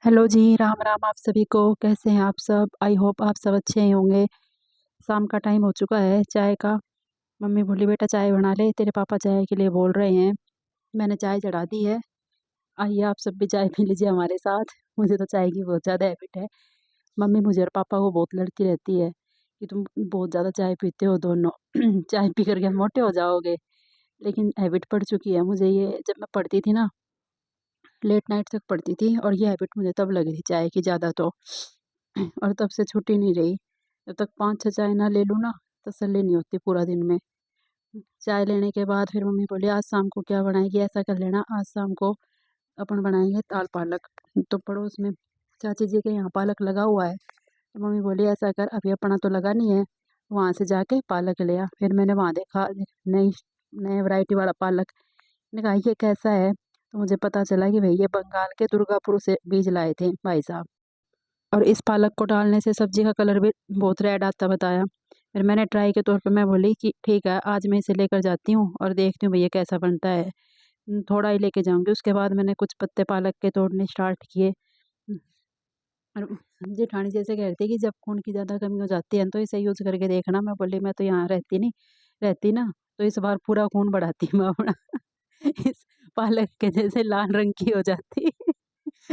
Hello जी, राम राम आप सभी को। कैसे हैं आप सब? आई होप आप सब अच्छे ही होंगे। शाम का टाइम हो चुका है चाय का। मम्मी बोली बेटा चाय बना ले, तेरे पापा चाय के लिए बोल रहे हैं। मैंने चाय चढ़ा दी है। आइए आप सब भी चाय पी लीजिए हमारे साथ। मुझे तो चाय की बहुत ज़्यादा हैबिट है। मम्मी मुझे और पापा को बहुत लड़ती रहती है कि तुम बहुत ज़्यादा चाय पीते हो दोनों। चाय पी करके मोटे हो जाओगे। लेकिन हैबिट पड़ चुकी है मुझे ये। जब मैं पढ़ती थी ना, लेट नाइट तक पढ़ती थी और ये हैबिट मुझे तब लगी थी चाय की ज़्यादा तो। और तब से छुट्टी नहीं रही। जब तक 5-6 चाय ना ले लूँ ना, तसल्ली नहीं होती पूरा दिन में। चाय लेने के बाद फिर मम्मी बोली आज शाम को क्या बनाएगी, ऐसा कर लेना आज शाम को अपन बनाएंगे दाल पालक। तो पड़ोस में चाची जी के यहाँ पालक लगा हुआ है, तो मम्मी बोली ऐसा कर, अभी अपना तो लगा नहीं है, वहाँ से जाके पालक ले आ। फिर मैंने वहाँ देखा नई नए वैरायटी वाला पालक। मैंने कहा ये कैसा है, तो मुझे पता चला कि भाई ये बंगाल के दुर्गापुर से बीज लाए थे भाई साहब। और इस पालक को डालने से सब्जी का कलर भी बहुत रेड आता बताया। फिर मैंने ट्राई के तौर पे मैं बोली कि ठीक है आज मैं इसे लेकर जाती हूँ और देखती हूँ भैया कैसा बनता है। थोड़ा ही लेके जाऊंगी। उसके बाद मैंने कुछ पत्ते पालक के तोड़ने स्टार्ट किए। और जेठानी जैसे कहते कि जब खून की ज़्यादा कमी हो जाती है तो इसे यूज़ करके देखना। मैं बोली मैं तो यहाँ रहती नहीं, रहती ना तो इस बार पूरा खून बढ़ाती मैं अपना। इस पालक के जैसे लाल रंग की हो जाती।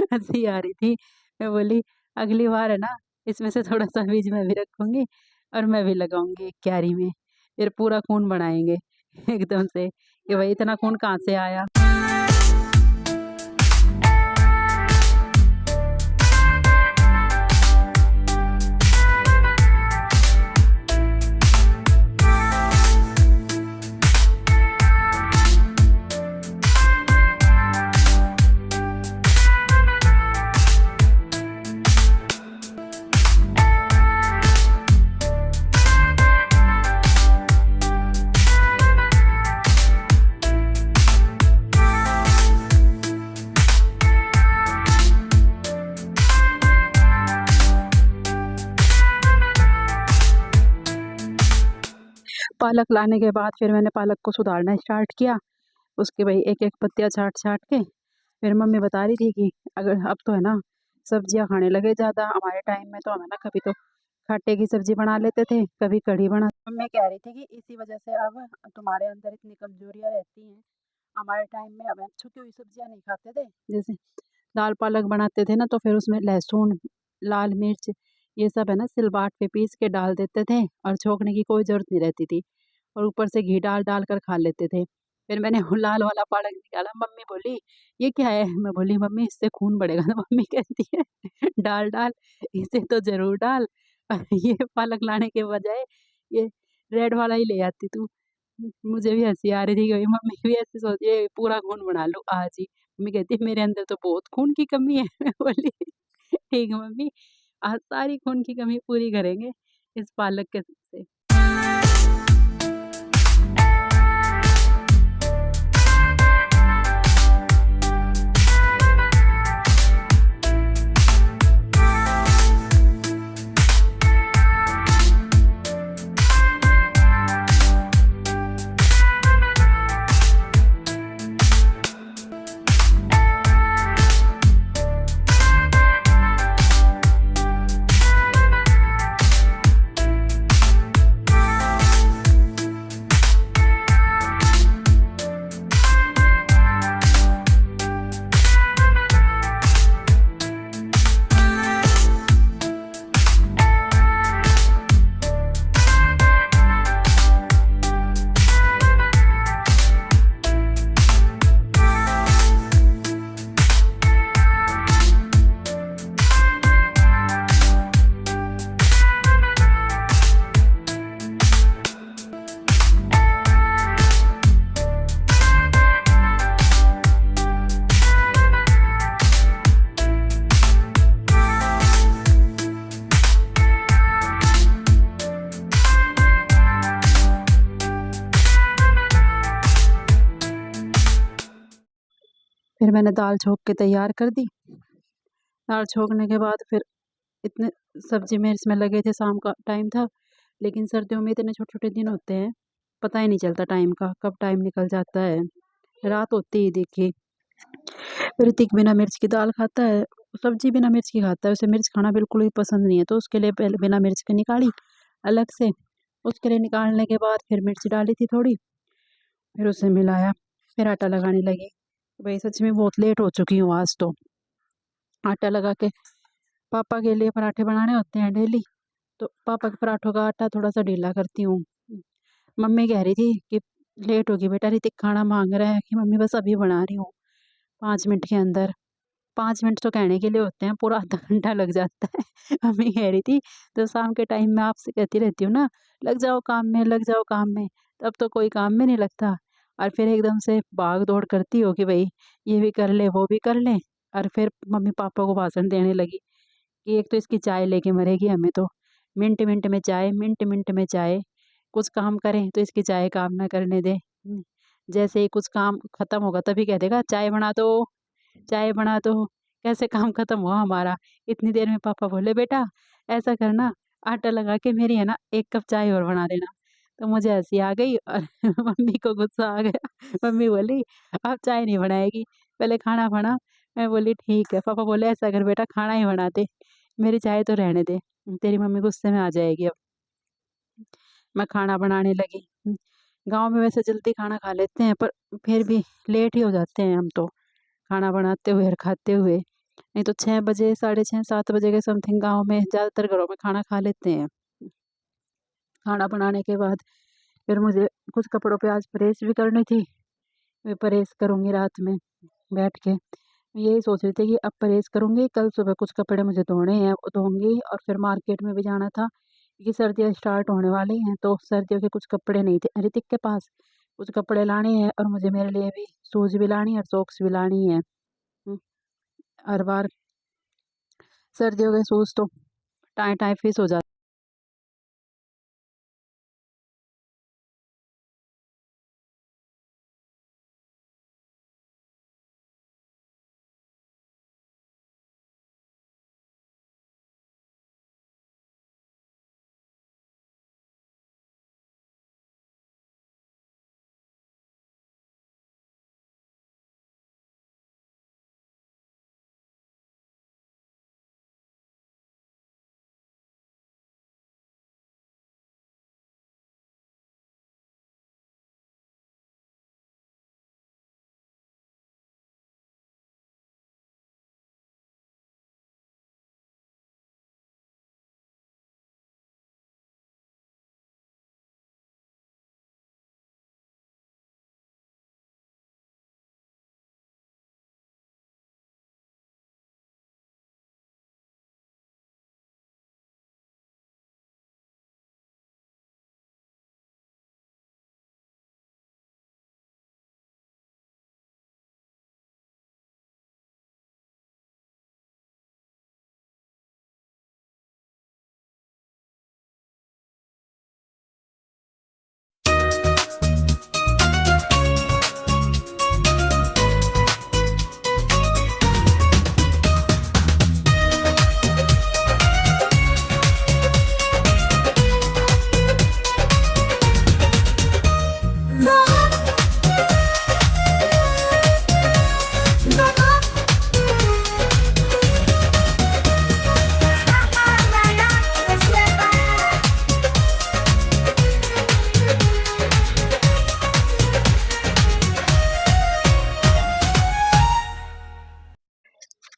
हंसी आ रही थी। मैं बोली अगली बार है ना, इसमें से थोड़ा सा बीज मैं भी रखूंगी और मैं भी लगाऊंगी एक क्यारी में। फिर पूरा खून बढ़ाएंगे एकदम से कि भाई इतना खून कहाँ से आया। पालक लाने के बाद फिर मैंने पालक को सुधारना स्टार्ट किया। उसके भाई एक एक पत्तियाँ छाट छाट के। फिर मम्मी बता रही थी कि अगर अब तो है ना सब्जियां खाने लगे ज़्यादा। हमारे टाइम में तो हम है ना कभी तो खट्टे की सब्जी बना लेते थे, कभी कढ़ी बना। मम्मी कह रही थी कि इसी वजह से अब तुम्हारे अंदर इतनी कमजोरियां रहती हैं। हमारे टाइम में अब छुपी हुई सब्जियां नहीं खाते थे। जैसे दाल पालक बनाते थे ना तो फिर उसमें लहसुन, लाल मिर्च, ये सब है ना सिलबाट पे पीस के डाल देते थे और छोंकने की कोई ज़रूरत नहीं रहती थी। और ऊपर से घी डाल डाल कर खा लेते थे। फिर मैंने वो लाल वाला पालक निकाला। मम्मी बोली ये क्या है? मैं बोली मम्मी इससे खून बढ़ेगा। तो मम्मी कहती है डाल डाल, इसे तो ज़रूर डाल। और ये पालक लाने के बजाय ये रेड वाला ही ले आती तू। मुझे भी हँसी आ रही थी कि मम्मी भी ऐसे सोच ये पूरा खून बना लूँ आज ही। मम्मी कहती है मेरे अंदर तो बहुत खून की कमी है। मैं बोली ठीक है मम्मी, आज सारी खून की कमी पूरी करेंगे इस पालक के से। फिर मैंने दाल छोंक के तैयार कर दी। दाल छोंकने के बाद फिर इतने सब्जी में इसमें लगे थे, शाम का टाइम था। लेकिन सर्दियों में इतने छोटे छोटे दिन होते हैं, पता ही नहीं चलता टाइम का, कब टाइम निकल जाता है। रात होती ही देखी। ऋतिक बिना मिर्च की दाल खाता है। सब्जी बिना मिर्च की खाता है, उसे मिर्च खाना बिल्कुल भी पसंद नहीं है। तो उसके लिए पहले बिना मिर्च की निकाली अलग से। उसके लिए निकालने के बाद फिर मिर्च डाली थी थोड़ी, फिर उसे मिलाया, फिर आटा लगाने लगी। भाई सच में बहुत लेट हो चुकी हूँ आज तो। आटा लगा के पापा के लिए पराठे बनाने होते हैं डेली, तो पापा के पराठों का आटा थोड़ा सा ढीला करती हूँ। मम्मी कह रही थी कि लेट होगी बेटा, ऋतिक खाना मांग रहा है, कि मम्मी बस अभी बना रही हूँ 5 मिनट के अंदर। 5 मिनट तो कहने के लिए होते हैं, पूरा आधा घंटा लग जाता है। मम्मी कह रही थी, तो शाम के टाइम में आपसे कहती रहती हूँ ना, लग जाओ काम में, लग जाओ काम में, तब तो कोई काम में नहीं लगता। और फिर एकदम से भाग दौड़ करती हो कि भाई ये भी कर ले वो भी कर ले। और फिर मम्मी पापा को भाषण देने लगी कि एक तो इसकी चाय लेके मरेगी हमें तो, मिनट मिनट में चाय, मिनट मिनट में चाय। कुछ काम करें तो इसकी चाय काम ना करने दे। जैसे ही कुछ काम खत्म होगा तभी कह देगा चाय बना दो, चाय बना दो। कैसे काम खत्म हुआ हमारा। इतनी देर में पापा बोले बेटा ऐसा करना, आटा लगा के मेरी है ना 1 कप चाय और बना देना। तो मुझे हंसी आ गई और मम्मी को गुस्सा आ गया। मम्मी बोली अब चाय नहीं बनाएगी, पहले खाना बना। मैं बोली ठीक है। पापा बोले ऐसा कर बेटा खाना ही बना दे, मेरी चाय तो रहने दे, तेरी मम्मी गुस्से में आ जाएगी अब। मैं खाना बनाने लगी। गाँव में वैसे जल्दी खाना खा लेते हैं, पर फिर भी लेट ही हो जाते हैं हम तो खाना बनाते हुए और खाते हुए। नहीं तो 6 बजे, साढ़े 6, 7 बजे के समथिंग गाँव में ज़्यादातर घरों में खाना खा लेते हैं। खाना बनाने के बाद फिर मुझे कुछ कपड़ों पे आज प्रेस भी करनी थी। मैं प्रेस करूँगी रात में बैठ के। यही सोच रही थी कि अब प्रेस करूँगी, कल सुबह कुछ कपड़े मुझे धोने हैं वो धोऊँगी। और फिर मार्केट में भी जाना था क्योंकि सर्दियाँ स्टार्ट होने वाली हैं, तो सर्दियों के कुछ कपड़े नहीं थे ऋतिक के पास। कुछ कपड़े लाने हैं और मुझे मेरे लिए भी शूज़ भी लानी है और सॉक्स भी लानी है। हर बार सर्दियों के शूज़ तो टाँय टाँय फिस हो जाते।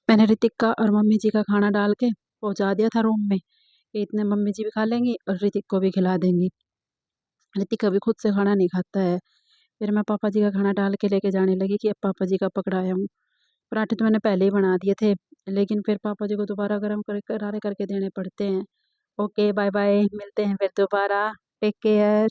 मैंने ऋतिक का और मम्मी जी का खाना डाल के पहुंचा दिया था रूम में कि इतने मम्मी जी भी खा लेंगी और ऋतिक को भी खिला देंगी। ऋतिक कभी खुद से खाना नहीं खाता है। फिर मैं पापा जी का खाना डाल के लेके जाने लगी कि अब पापा जी का पकड़ाया हूँ। पराठे तो मैंने पहले ही बना दिए थे, लेकिन फिर पापा जी को दोबारा गर्म करारे करके देने पड़ते हैं। ओके बाय बाय, मिलते हैं फिर दोबारा। Take care.